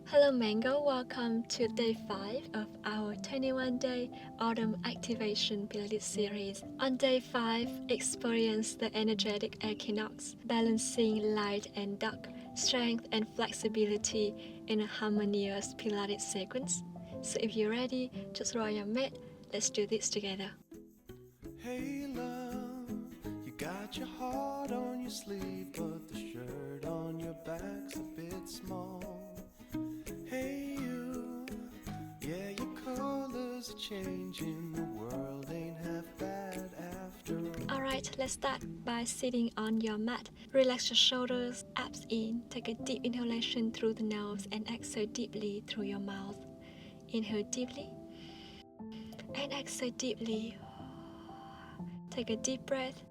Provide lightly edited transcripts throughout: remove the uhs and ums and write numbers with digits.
Hello Mango, welcome to day 5 of our 21-day Autumn Activation Pilates Series. On day 5, experience the Energetic Equinox, balancing light and dark, strength and flexibility in a harmonious Pilates sequence. So if you're ready, just roll your mat. Let's do this together. Hey love, you got your heart on your sleeve, but the shirt on your back's a bit small. Hey you, yeah, your colors are changing, the world ain't half bad after all. Alright, let's start by sitting on your mat. Relax your shoulders, abs in. Take a deep inhalation through the nose and exhale deeply through your mouth. Inhale deeply and exhale deeply. Take a deep breath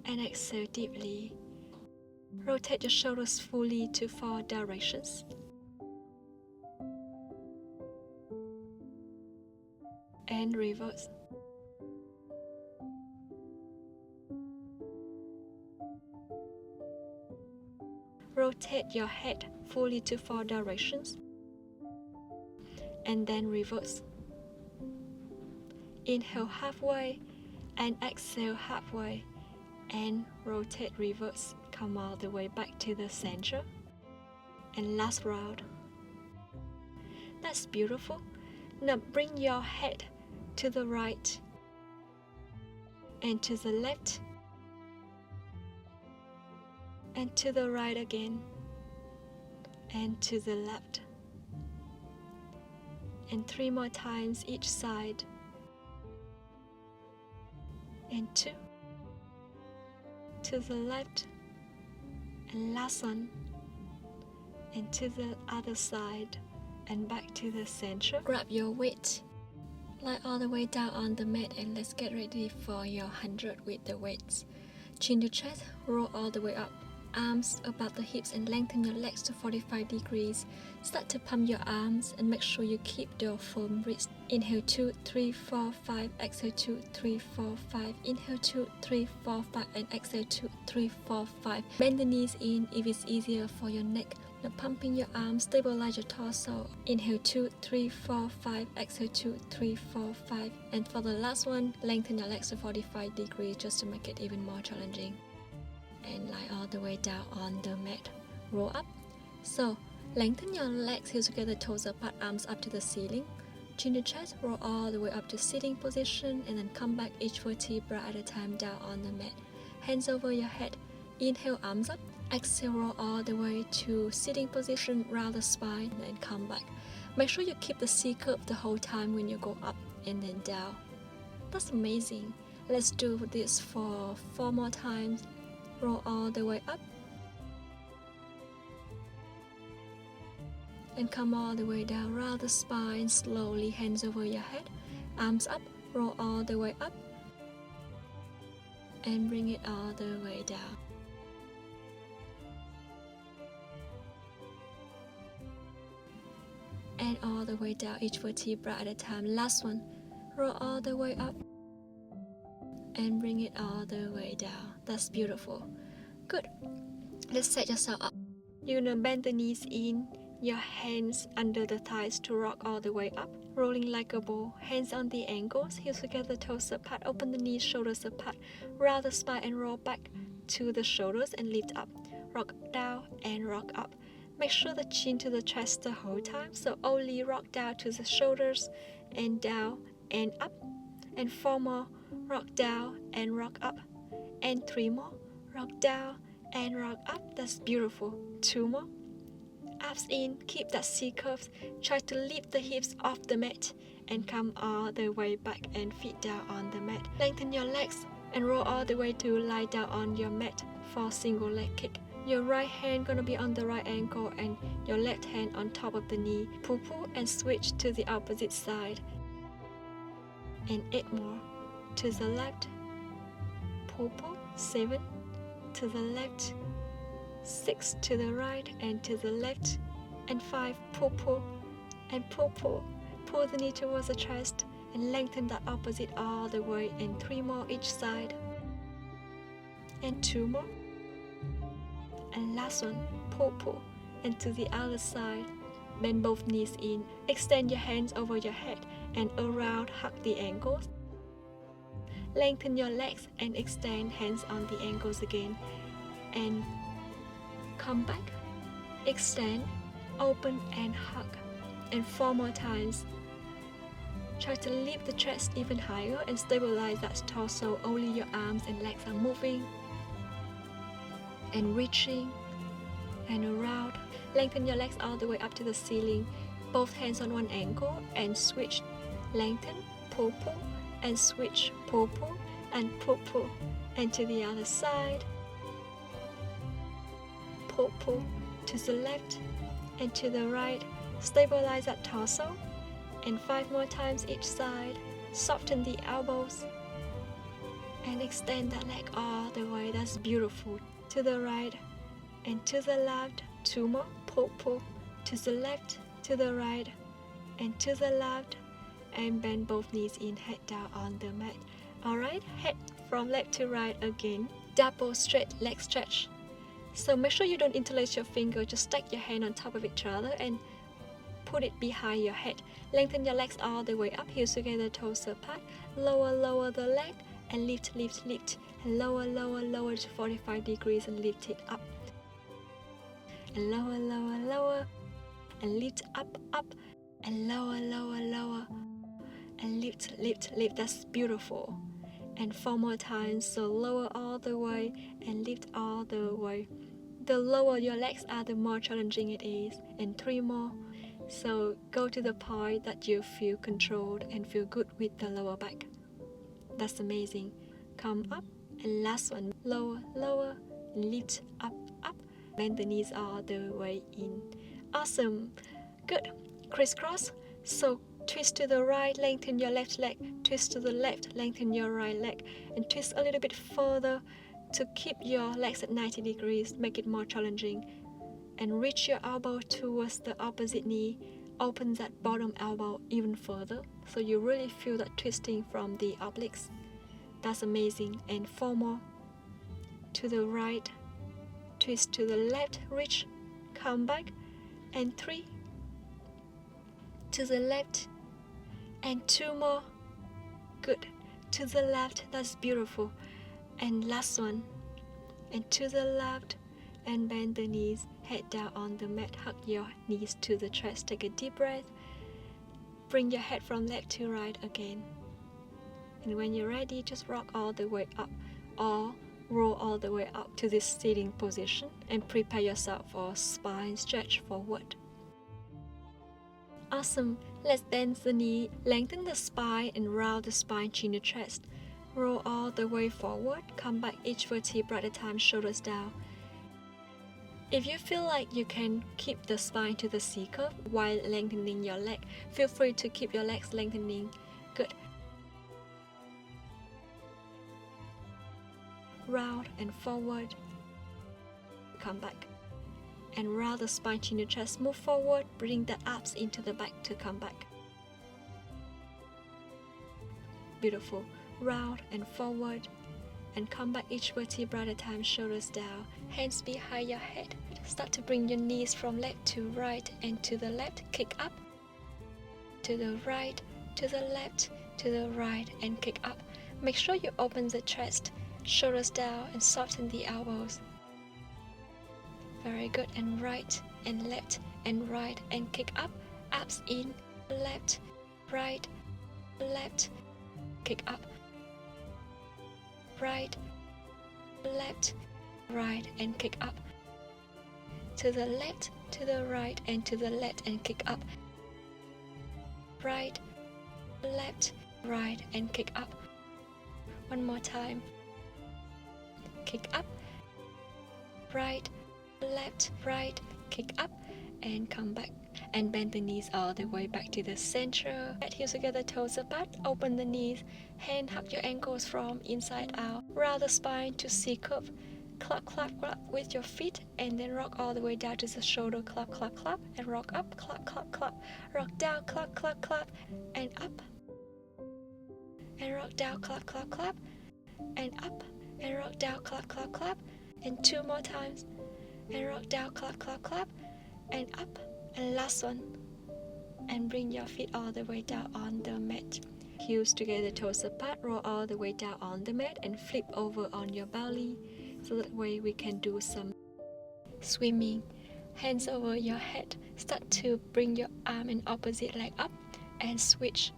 and exhale deeply. Rotate your shoulders fully to 4 directions. And reverse. Rotate your head fully to 4 directions. And then reverse. Inhale halfway and exhale halfway. And rotate reverse. Come all the way back to the center. And last round. That's beautiful. Now bring your head to the right and to the left and to the right again and to the left, and 3 more times each side, and 2 to the left, and last one, and to the other side and back to the center. Grab your weight, lie all the way down on the mat, and let's get ready for your 100 with the weights. Chin to chest, roll all the way up. Arms above the hips and lengthen your legs to 45 degrees. Start to pump your arms and make sure you keep your firm wrist. Inhale 2, 3, 4, 5. Exhale 2, 3, 4, 5. Inhale 2, 3, 4, 5. And exhale 2, 3, 4, 5. Bend the knees in if it's easier for your neck. Now pumping your arms, stabilize your torso. Inhale 2, 3, 4, 5. Exhale 2, 3, 4, 5. And for the last one, lengthen your legs to 45 degrees just to make it even more challenging. And lie all the way down on the mat. Roll up. So lengthen your legs, heels together, toes apart, arms up to the ceiling. Chin to chest, roll all the way up to sitting position, and then come back each vertebra at a time down on the mat. Hands over your head. Inhale, arms up. Exhale, roll all the way to sitting position, round the spine, and come back. Make sure you keep the C curve the whole time when you go up and then down. That's amazing. Let's do this for 4 more times. Roll all the way up and come all the way down. Round the spine slowly, hands over your head, arms up, roll all the way up and bring it all the way down. And all the way down, each vertebra at a time. Last one. Roll all the way up and bring it all the way down. That's beautiful. Good. Let's set yourself up. You're gonna bend the knees in, your hands under the thighs to rock all the way up, rolling like a ball. Hands on the ankles, heels together, toes apart. Open the knees, shoulders apart. Round the spine and roll back to the shoulders and lift up. Rock down and rock up. Make sure the chin to the chest the whole time, so only rock down to the shoulders and down and up. And 4 more. Rock down and rock up. And 3 more. Rock down and rock up. That's beautiful. 2 more. Abs in. Keep that C curve. Try to lift the hips off the mat and come all the way back and feet down on the mat. Lengthen your legs and roll all the way to lie down on your mat for single leg kick. Your right hand gonna be on the right ankle and your left hand on top of the knee. Pull and switch to the opposite side. And 8 more. To the left. Pull. 7. To the left. 6 to the right and to the left. And 5. Pull. And pull. Pull the knee towards the chest and lengthen that opposite all the way. And 3 more each side. And 2 more. And last one. Pull. And to the other side. Bend both knees in. Extend your hands over your head and around, hug the ankles. Lengthen your legs and extend hands on the ankles again. And come back. Extend, open and hug. And 4 more times. Try to lift the chest even higher and stabilize that torso. Only your arms and legs are moving and reaching and around. Lengthen your legs all the way up to the ceiling. Both hands on one ankle and switch. Lengthen, pull, pull, and switch, pull, pull, and pull, pull. And to the other side. Pull, pull, to the left and to the right. Stabilize that torso. And 5 more times each side. Soften the elbows. And extend that leg all the way. That's beautiful. To the right and to the left. 2 more. Pull, pull. To the left, to the right, and to the left. And bend both knees in, head down on the mat. Alright, head from left to right again. Double straight leg stretch. So make sure you don't interlace your finger. Just stack your hand on top of each other and put it behind your head. Lengthen your legs all the way up, heels together, toes apart. Lower, lower the leg and lift, lift, lift. And lower, lower, lower to 45 degrees and lift it up. And lower, lower, lower. And lift up, up. And lower, lower, lower. And lift, lift, lift. That's beautiful. And 4 more times. So lower all the way and lift all the way. The lower your legs are, the more challenging it is. And 3 more. So go to the point that you feel controlled and feel good with the lower back. That's amazing. Come up and last one. Lower, lower, lift up, up. Bend the knees all the way in. Awesome. Good. Crisscross. So twist to the right, lengthen your left leg. Twist to the left, lengthen your right leg. And twist a little bit further to keep your legs at 90 degrees. Make it more challenging. And reach your elbow towards the opposite knee. Open that bottom elbow even further. So you really feel that twisting from the obliques. That's amazing. And 4 more. To the right. Twist to the left. Reach. Come back. And 3. To the left. And 2 more. Good. To the left. That's beautiful. And last one. And to the left. And bend the knees. Head down on the mat. Hug your knees to the chest. Take a deep breath. Bring your head from left to right again. And when you're ready, just rock all the way up or roll all the way up to this sitting position and prepare yourself for spine stretch forward. Awesome. Let's bend the knee, lengthen the spine and round the spine, chin to chest. Roll all the way forward. Come back each vertebra at a time, shoulders down. If you feel like you can keep the spine to the C curve while lengthening your leg, feel free to keep your legs lengthening. Good. Round and forward. Come back. And round the spine, chin to chest. Move forward. Bring the abs into the back to come back. Beautiful. Round and forward. And come back each vertebra at a time, shoulders down, hands behind your head. Start to bring your knees from left to right and to the left. Kick up, to the right, to the left, to the right, and kick up. Make sure you open the chest, shoulders down, and soften the elbows. Very good. And right and left and right and kick up. Abs in, left, right, left, kick up. Right, left, right, and kick up. To the left, to the right, and to the left, and kick up. Right, left, right, and kick up. One more time. Kick up. Right, left, right, kick up, and come back. And bend the knees all the way back to the center. Head heels together, toes apart. Open the knees. Hand hug your ankles from inside out. Round the spine to C curve. Clap, clap, clap with your feet. And then rock all the way down to the shoulder. Clap, clap, clap. And rock up. Clap, clap, clap. Rock down. Clap, clap, clap. And up. And rock down. Clap, clap, clap. And up. And rock down. Clap, clap, clap. And 2 more times. And rock down. Clap, clap, clap. And up. And last one. And bring your feet all the way down on the mat. Heels together, toes apart, roll all the way down on the mat and flip over on your belly. So that way we can do some swimming. Hands over your head. Start to bring your arm and opposite leg up and switch.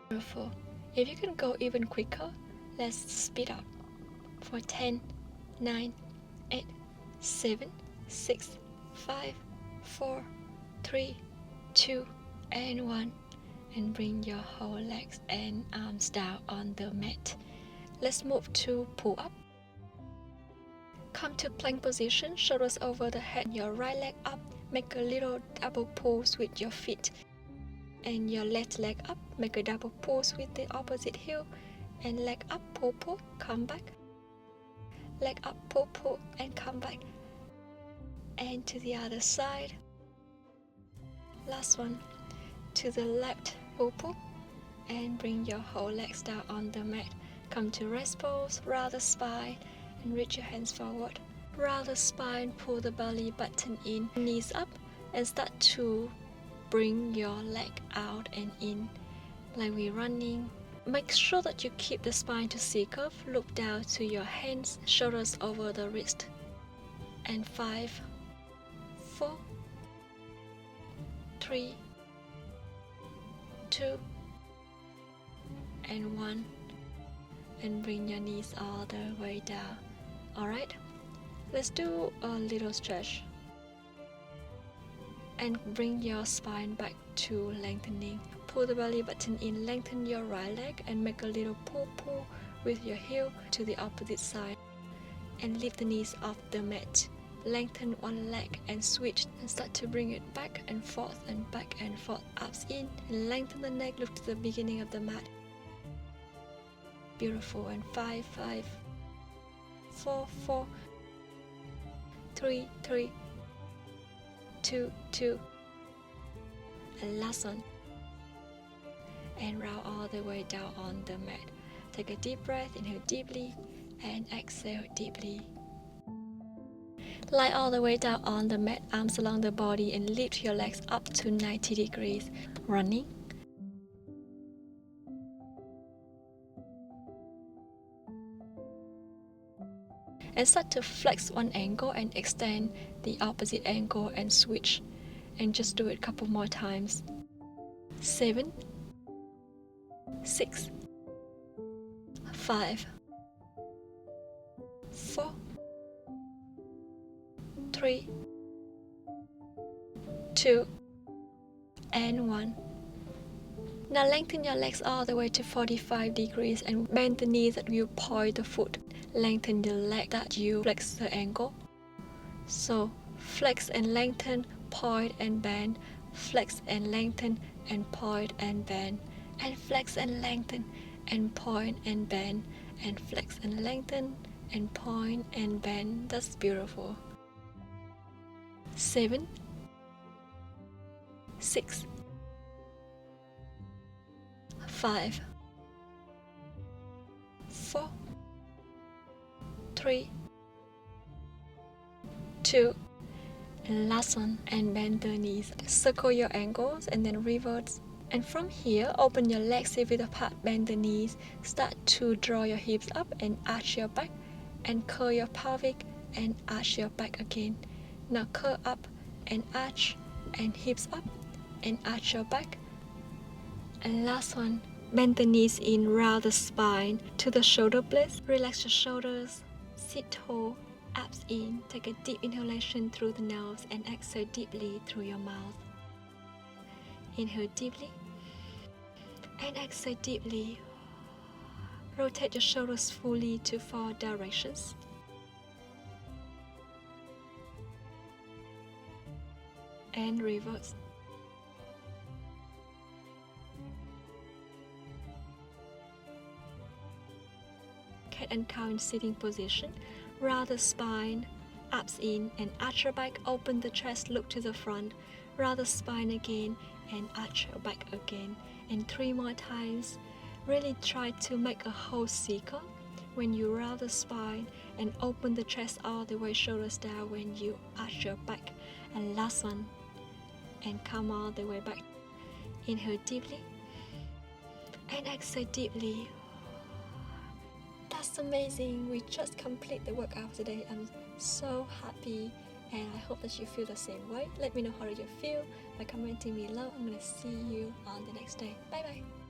Beautiful. If you can go even quicker, let's speed up. For 10, 9, 8, 7, 6, 5, 4, 3, 2, and 1. And bring your whole legs and arms down on the mat. Let's move to pull up. Come to plank position, shoulders over the head, your right leg up. Make a little double pulse with your feet. And your left leg up, make a double pulse with the opposite heel. And leg up, pull, pull, come back. Leg up, pull, pull, and come back. And to the other side. Last one. To the left, pull, pull. And bring your whole legs down on the mat. Come to rest pose, round the spine, and reach your hands forward. Round the spine, pull the belly button in, knees up, and start to bring your leg out and in, like we're running. Make sure that you keep the spine to C-curve. Look down to your hands, shoulders over the wrist. And 5, 4, 3, 2, and 1. And bring your knees all the way down. Alright, let's do a little stretch. And bring your spine back to lengthening. Pull the belly button in, lengthen your right leg and make a little pull with your heel to the opposite side. And lift the knees off the mat. Lengthen one leg and switch and start to bring it back and forth and back and forth. Ups in and lengthen the neck, look to the beginning of the mat. Beautiful. And 5, 5, 4, 4, 3, 3, 2, 2, and last one. And round all the way down on the mat. Take a deep breath, inhale deeply and exhale deeply. Lie all the way down on the mat, arms along the body and lift your legs up to 90 degrees. Running. And start to flex one ankle and extend the opposite ankle and switch. And just do it a couple more times. 7, 6, 5, 4, 3, 2, and 1. Now lengthen your legs all the way to 45 degrees and bend the knees that you point the foot. Lengthen the leg that you flex the ankle. So flex and lengthen, point and bend, flex and lengthen and point and bend, and flex and lengthen and point and bend, and flex and lengthen and point and bend. That's beautiful. 7, 6, 5, 4, 3, 2, and last one. And bend the knees. Circle your ankles and then reverse. And from here, open your legs hip width apart, bend the knees. Start to draw your hips up and arch your back, and curl your pelvic and arch your back again. Now curl up and arch, and hips up and arch your back. And last one, bend the knees in, round the spine to the shoulder blades. Relax your shoulders, sit tall, abs in. Take a deep inhalation through the nose and exhale deeply through your mouth. Inhale deeply and exhale deeply. Rotate your shoulders fully to 4 directions. And reverse. Cat and cow in sitting position. Round the spine, abs in and arch your back. Open the chest, look to the front. Round the spine again and arch your back again. And 3 more times. Really try to make a whole circle. when you round the spine and open the chest all the way, shoulders down when you arch your back. And last one, and come all the way back. Inhale deeply and exhale deeply. That's amazing. We just complete the workout today. I'm so happy, and I hope that you feel the same way. Let me know how you feel by commenting below. I'm gonna see you on the next day. Bye bye.